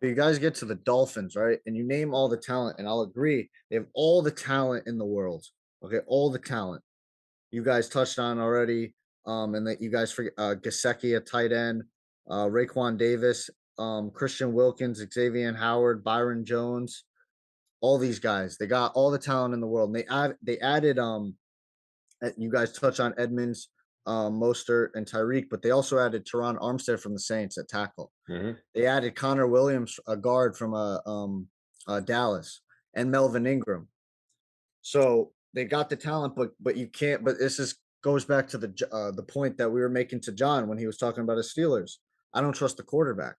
You guys get to the Dolphins, right? And you name all the talent, and I'll agree, they have all the talent in the world. Okay, all the talent. You guys touched on already, and that you guys forget Gesicki at tight end, Raekwon Davis, Christian Wilkins, Xavier Howard, Byron Jones, all these guys. They got all the talent in the world. And they added you guys touch on Edmonds, Mostert, and Tyreek, but they also added Teron Armstead from the Saints at tackle. Mhm. They added Connor Williams, a guard from Dallas, and Melvin Ingram. So they got the talent, but you can't. But this is goes back to the point that we were making to John when he was talking about his Steelers. I don't trust the quarterback.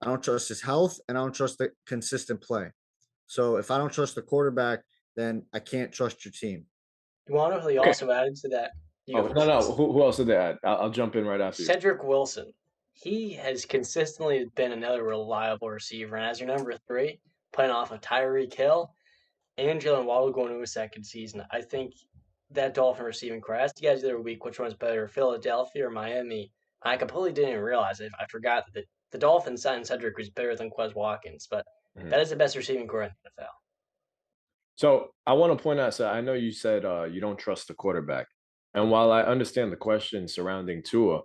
I don't trust his health, and I don't trust the consistent play. So if I don't trust the quarterback, then I can't trust your team. You wanna know who they Okay. also added to that? You Oh, go no, no. first. Who else did they add? I'll jump in right after you. Cedric Wilson. He has consistently been another reliable receiver, and as your number 3, playing off of Tyreek Hill and Jalen Waddle going into his second season, I think that Dolphin receiving core, I asked you guys the other week which one's better, Philadelphia or Miami. I completely didn't realize it. I forgot that the Dolphins signed Cedric was better than Quez Watkins, but Mhm. that is the best receiving core in the NFL. So I want to point out, so I know you said you don't trust the quarterback. And while I understand the question surrounding Tua,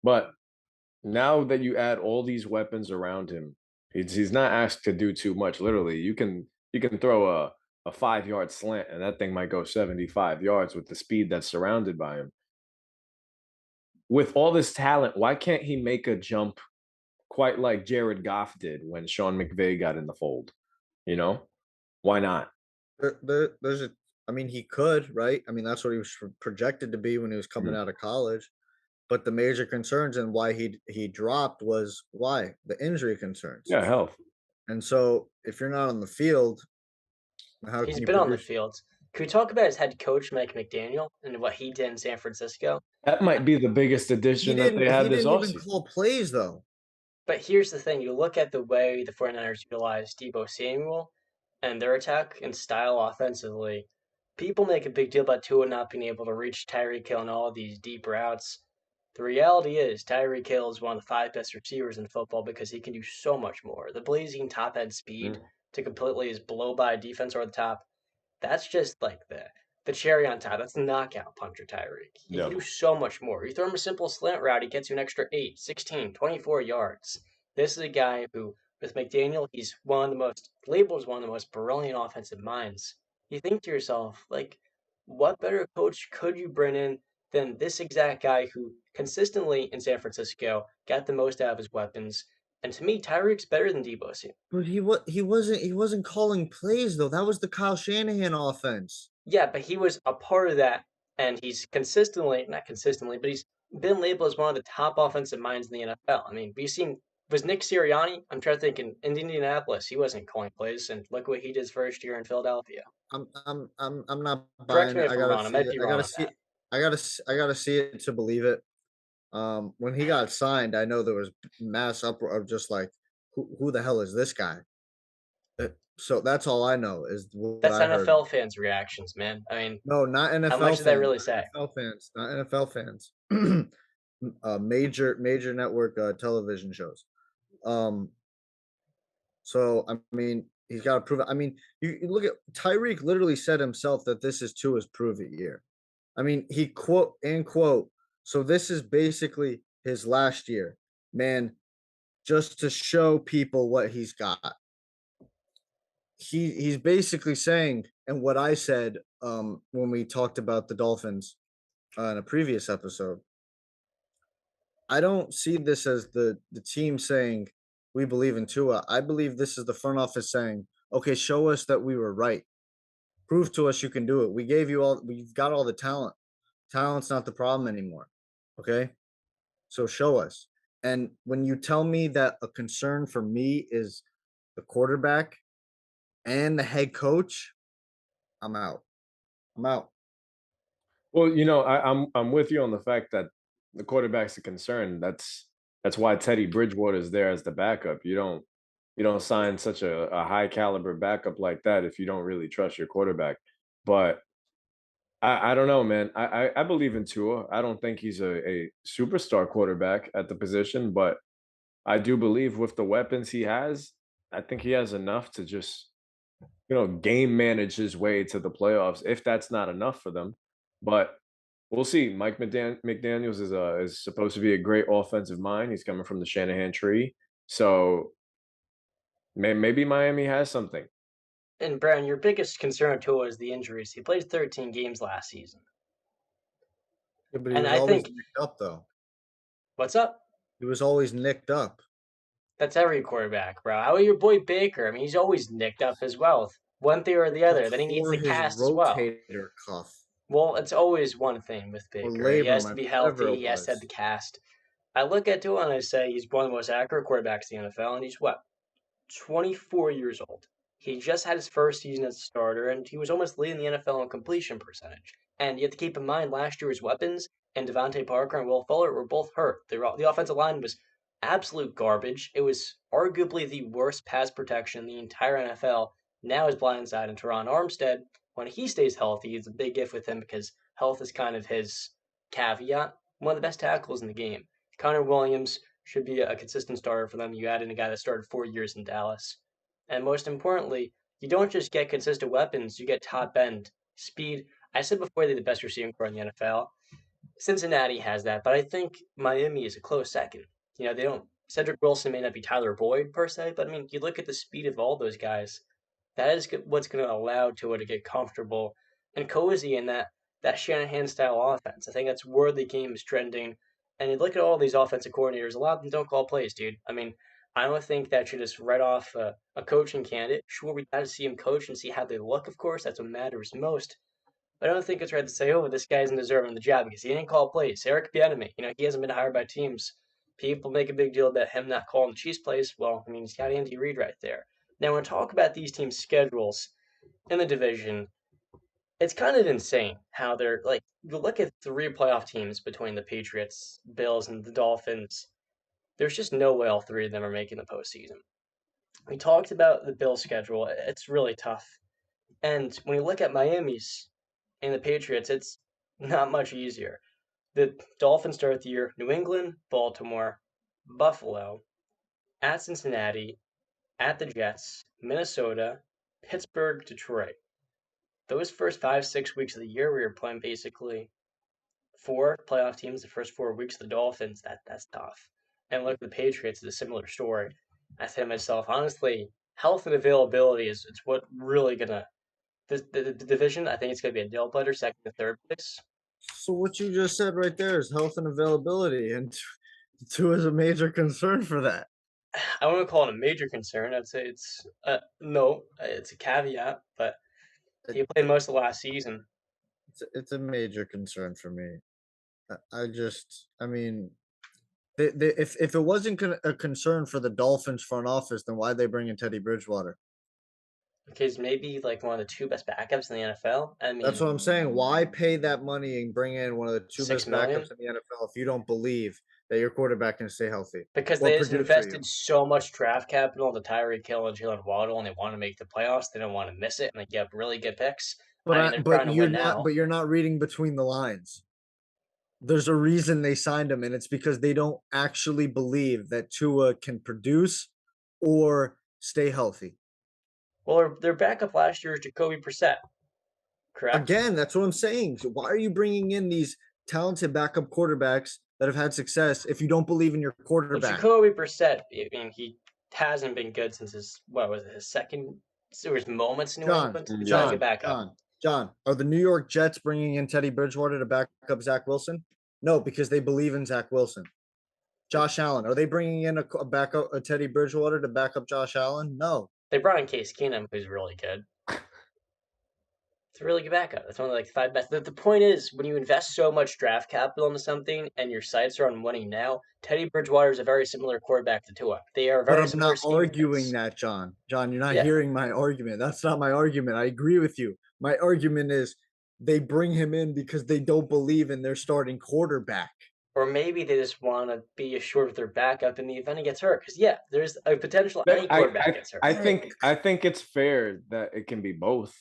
but now that you add all these weapons around him, he's not asked to do too much. Literally, you can throw a 5 yard slant and that thing might go 75 yards with the speed that's surrounded by him. With all this talent, why can't he make a jump quite like Jared Goff did when Sean McVay got in the fold? You know, why not? There's a. I mean, he could, right? I mean, that's what he was projected to be when he was coming Mhm. out of college. But the major concerns and why he dropped was why the injury concerns. Yeah, health. And so, if you're not on the field, how He's can you been on the produce? field. Can we talk about his head coach, Mike McDaniel, and what he did in San Francisco? That might be the biggest addition that they He had this didn't even offseason. call plays though. But here's the thing, you look at the way the 49ers utilize Deebo Samuel and their attack and style offensively. People make a big deal about Tua not being able to reach Tyreek Hill and all of these deep routes. The reality is Tyreek Hill is one of the 5 best receivers in football because he can do so much more. The blazing top end speed Mhm. to completely just blow by a defense over the top. That's just like the cherry on top. That's the knockout puncher, Tyreek. He can Yeah. do so much more. You throw him a simple slant route, he gets you an extra 8, 16, 24 yards. This is a guy who, with McDaniel, he's one of the most labeled as one of the most brilliant offensive minds. You think to yourself, like, what better coach could you bring in than this exact guy who consistently in San Francisco got the most out of his weapons? And to me, Tyreek's better than Debo. But he wasn't calling plays though. That was the Kyle Shanahan offense. Yeah, but he was a part of that, and he's consistently, not consistently, but he's been labeled as one of the top offensive minds in the NFL. I mean, we've seen, was Nick Sirianni? I'm trying to think in Indianapolis, he wasn't calling plays, and look what he did his first year in Philadelphia. I'm not Correct buying me it. if I I'm gotta wrong. I see might it. be I wrong gotta on see. that. I gotta see it to believe it. When he got signed, I know there was mass uproar of just like, who the hell is this guy? So that's all I know is what That's I heard. NFL fans' reactions, man. I mean, No, not how NFL much does that fans. really Not say? NFL fans. Not NFL fans. Major network television shows. Um, so I mean, he's got to prove it. I mean, you look at Tyreek. Literally said himself that this is Tua's prove it year. I mean, he quote and quote. So this is basically his last year, man. Just to show people what he's got. He's basically saying, and what I said when we talked about the Dolphins in a previous episode. I don't see this as the team saying we believe in Tua. I believe this is the front office saying, okay, show us that we were right. Prove to us you can do it. We gave you all. We've got all the talent. Talent's not the problem anymore. Okay, so show us. And when you tell me that a concern for me is the quarterback and the head coach, I'm out. I'm out. Well, I'm with you on the fact that the quarterback's a concern. That's why Teddy Bridgewater is there as the backup. You don't sign such a high caliber backup like that if you don't really trust your quarterback. But I don't know, man. I believe in Tua. I don't think he's a superstar quarterback at the position, but I do believe with the weapons he has, I think he has enough to just, game manage his way to the playoffs if that's not enough for them. But we'll see. Mike McDaniels is supposed to be a great offensive mind. He's coming from the Shanahan tree. So maybe Miami has something. And Brown, your biggest concern too is the injuries. He played 13 games last season. Yeah, but he And was I always think, nicked up, though. what's up? He was always nicked up. That's every quarterback, bro. How about your boy Baker? I mean, he's always nicked up as well, one thing or the It other. Then he needs tore the his cast as well. rotator cuff Well, it's always one thing with or Baker. He has to labrum, be whatever healthy. it He has to have the was. cast. I look at Tua and I say he's one of the most accurate quarterbacks in the NFL, and he's what, 24 years old. He just had his first season as a starter, and he was almost leading the NFL in completion percentage. And you have to keep in mind last year's weapons and Devontae Parker and Will Fuller were both hurt. The offensive line was absolute garbage. It was arguably the worst pass protection in the entire NFL. Now his blindside and Teron Armstead, when he stays healthy, it's a big if with him because health is kind of his caveat. One of the best tackles in the game. Connor Williams should be a consistent starter for them. You add in a guy that started 4 years in Dallas. And most importantly, you don't just get consistent weapons, you get top end speed. I said before they're the best receiving core in the NFL. Cincinnati has that, but I think Miami is a close second. They don't. Cedric Wilson may not be Tyler Boyd per se, but I mean, you look at the speed of all those guys. That is what's going to allow Tua to get comfortable and cozy in that Shanahan style offense. I think that's where the game is trending. And you look at all these offensive coordinators, a lot of them don't call plays, dude. I mean, I don't think that should just write off a coaching candidate. Sure, we got to see him coach and see how they look, of course. That's what matters most. But I don't think it's right to say, oh, this guy isn't deserving of the job because he didn't call plays. Eric Bieniemy, he hasn't been hired by teams. People make a big deal about him not calling the Chiefs plays. Well, I mean, he's got Andy Reid right there. Now, when we talk about these teams' schedules in the division, it's kind of insane how they're like, you look at three playoff teams between the Patriots, Bills, and the Dolphins. There's just no way all three of them are making the postseason. We talked about the Bills' schedule. It's really tough. And when you look at Miami's and the Patriots, it's not much easier. The Dolphins start the year New England, Baltimore, Buffalo, at Cincinnati, at the Jets, Minnesota, Pittsburgh, Detroit. Those first 5, 6 weeks of the year, we were playing basically four playoff teams. The first 4 weeks, the Dolphins. That's tough. And look, the Patriots is a similar story. I say to myself, honestly, health and availability is it's what really gonna the division. I think it's gonna be a nail biter, second to third place. So what you just said right there is health and availability, and two is a major concern for that. I wouldn't call it a major concern. I'd say it's no, it's a caveat, but It, he played most of last season. it's a major concern for me. I mean, if it wasn't a concern for the Dolphins front office, then why'd they bring in Teddy Bridgewater? Because maybe like one of the two best backups in the NFL. I That's mean, what I'm saying. Why pay that money and bring in one of the two six best backups million in the NFL if you don't believe that your quarterback can stay healthy because or they just produce for you? invested so much draft capital into Tyreek Hill and Jalen Waddle, and they want to make the playoffs. They don't want to miss it, and they get really good picks. I mean, they're But trying to you're win not. now. But you're not reading between the lines. There's a reason they signed him, and it's because they don't actually believe that Tua can produce or stay healthy. Well, their backup last year is Jacoby Brissett, correct? Again, that's what I'm saying. So why are you bringing in these talented backup quarterbacks that have had success if you don't believe in your Well, quarterback? Jacoby Brissett, I mean, he hasn't been good since his what was it, his second? There was moments in New John, England. He's not a Yeah. good backup. John, are the New York Jets bringing in Teddy Bridgewater to back up Zach Wilson? No, because they believe in Zach Wilson. Josh Allen, are they bringing in a backup, a Teddy Bridgewater to back up Josh Allen? No. They brought in Case Keenum, who's really good. It's a really good backup. That's one of like the five best. The point is, when you invest so much draft capital into something and your sights are on winning now, Teddy Bridgewater is a very similar quarterback to Tua. They are But very I'm similar not scheme arguing fits. that, John. John, you're not Yeah, hearing my argument. That's not my argument. I agree with you. My argument is they bring him in because they don't believe in their starting quarterback. or maybe they just want to be assured of their backup in the event he gets hurt. Because yeah, there's a potential But any quarterback gets hurt. I think it's fair that it can be both.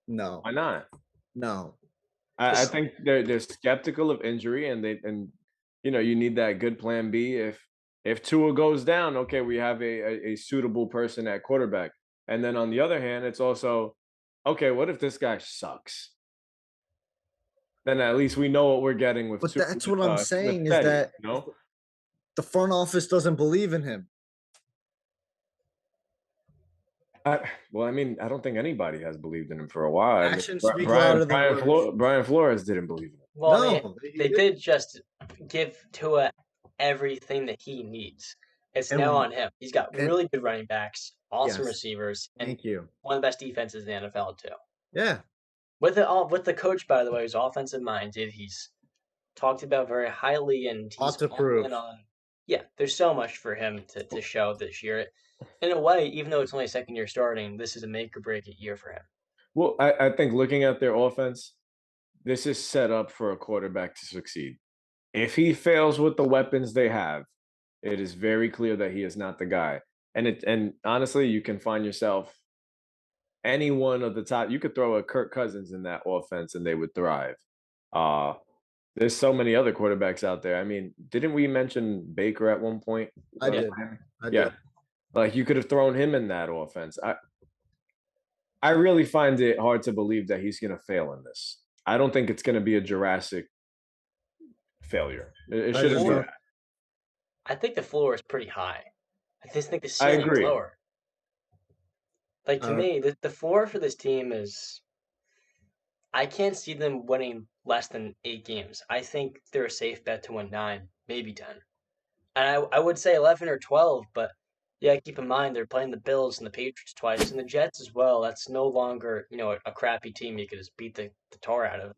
No, Why not? no. I This think they're skeptical of injury, and you need that good plan B If Tua goes down, okay, we have a suitable person at quarterback. And then on the other hand, it's also, okay, what if this guy sucks? Then at least we know what we're getting with But that's what I'm with saying is Teddy, that you know? the front office doesn't believe in him. Well, I mean, I don't think anybody has believed in him for a while. I mean, Actions speak louder than words. Brian Flores didn't believe in him. Well, No, they did just give Tua everything that he needs. It's now And on him. He's got and really good running backs, awesome yes, receivers, and thank you. one of the best defenses in the NFL too. Yeah, With the coach, by the way, who's offensive minded, he's talked about very highly, and lot he's to all in prove. on. Yeah, there's so much for him to show this year. In a way, even though it's only second year starting, this is a make or break it year for him. Well, I think looking at their offense, this is set up for a quarterback to succeed. If he fails with the weapons they have, it is very clear that he is not the guy. And honestly, you can find yourself any one of the top. You could throw a Kirk Cousins in that offense and they would thrive. Uh there's so many other quarterbacks out there. I mean, didn't we mention Baker at one point? I Yeah. did. I Yeah. did. Like you could have thrown him in that offense. I really find it hard to believe that he's gonna fail in this. I don't think it's gonna be a Jurassic failure. It I shouldn't just be don't. that. I think the floor is pretty high. I just think the I ceiling's agree. lower. Like to Uh, me, the floor for this team is I can't see them winning less than 8 games. I think they're a safe bet to win 9, maybe 10. And I would say 11 or 12, but yeah, keep in mind they're playing the Bills and the Patriots twice and the Jets as well. That's no longer, a crappy team you could just beat the tar out of.